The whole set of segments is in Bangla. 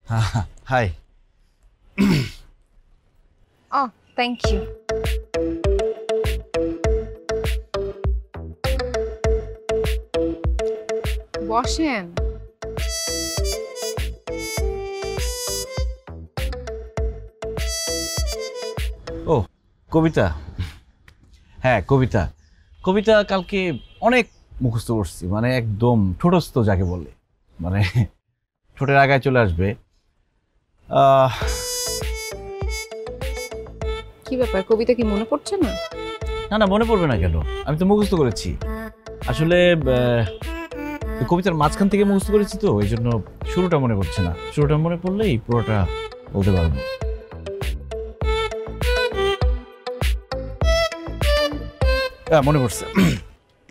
Hi. Oh, thank you. বসেন। ও কবিতা, হ্যাঁ কবিতা কবিতা কালকে অনেক মুখস্থ করছি, মানে একদম ঠোঁটস্থ যাকে বলে, মানে ঠোঁটের আগায় চলে আসবে। কি ব্যাপার, কবিতা কি মনে পড়ছে না? না না, মনে পড়বে না কেন, আমি তো মুখস্থ করেছি। আসলে কবিতার মাঝখান থেকে মুখস্থ করেছি তো, এই জন্য শুরুটা মনে পড়ছে না। শুরুটা মনে পড়লেই পুরোটা বলতে পারবো। মনে পড়ছে।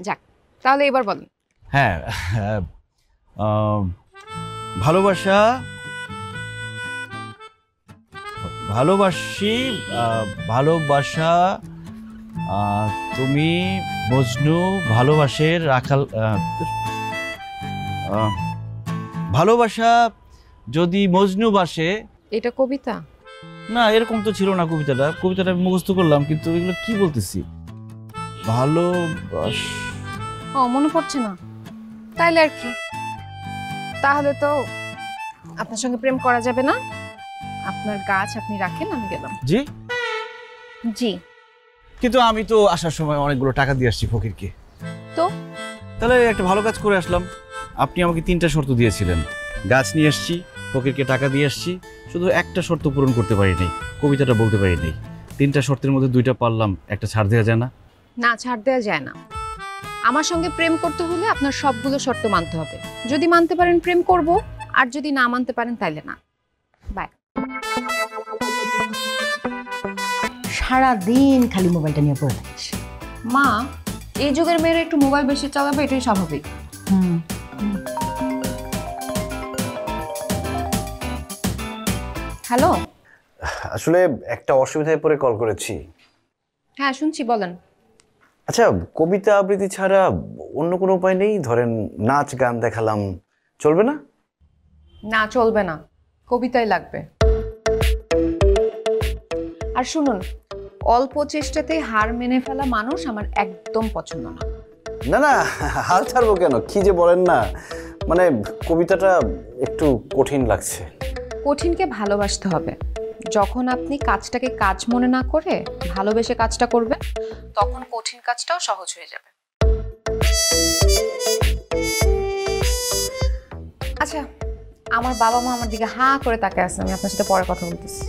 যাক, তাহলে এবার বলেন। হ্যাঁ, ভালোবাসা, ভালোবাসি, ভালোবাসা, তুমি মজনু ভালোবাসের রাখাল, ভালোবাসা যদি মজনু বাসে। এটা কবিতা না, এরকম তো ছিল না কবিতাটা। কবিতাটা আমি মুখস্থ করলাম, কিন্তু এগুলো কি বলতেছি। ভালোবাস, ও মনে পড়ছে না, তাইলে আর কি, তাহলে তো আপনার সঙ্গে প্রেম করা যাবে না। আপনার গাছ আপনি রাখেন, আমি গেলাম। জি জি, কিন্তু আমি তো আসার সময় অনেকগুলো টাকা দিয়ে আসছি ফকিরকে। তো তাহলে একটা ভালো কাজ করে আসলাম। আপনি আমাকে 3টা শর্ত দিয়েছিলেন, গাছ নিয়ে আসছি, ফকিরকে টাকা দিয়ে আসছি, শুধু একটা শর্ত পূরণ করতে পারি নাই, কবিতাটা বলতে পারি নাই। 3টা শর্তের মধ্যে 2টা পারলাম, একটা ছাড় দেওয়া যায় না? না, ছাড় দেওয়া যায় না। আমার সঙ্গে প্রেম করতে হলে আপনার সবগুলো শর্ত মানতে হবে। যদি মানতে পারেন প্রেম করব, আর যদি না মানতে পারেন তাইলে না। বাই। সারাদিন খালি মোবাইলটা নিয়ে পড়ে থাকিস। মা, এই যুগের মেয়েরা একটু মোবাইল বেশি চালাবে, এটাই স্বাভাবিক। হ্যালো, আসলে একটা অসুবিধায় পড়ে কল করেছি। হ্যাঁ শুনছি, বলেন। আচ্ছা, কবিতা আবৃত্তি ছাড়া অন্য কোনো উপায় নেই? ধরেন নাচ গান দেখালাম, চলবে না? না, চলবে না, কবিতাই লাগবে। আর শুনুন, অল্প চেষ্টাতেই হার মেনে ফেলা মানুষ আমার একদম পছন্দ না। না না, হাল ছাড়বো কেন, কি যে বলেন না, মানে কবিতাটা একটু কঠিন লাগছে। কঠিনকে ভালোবাসতে হবে। যখন আপনি কাজটাকে কাজ মনে না করে ভালোবেসে কাজটা করবেন, তখন কঠিন কাজটাও সহজ হয়ে যাবে। আচ্ছা, আমার বাবা মা আমার দিকে হাঁ করে তাকিয়ে আছে, আমি আপনার সাথে পরে কথা বলতেছি।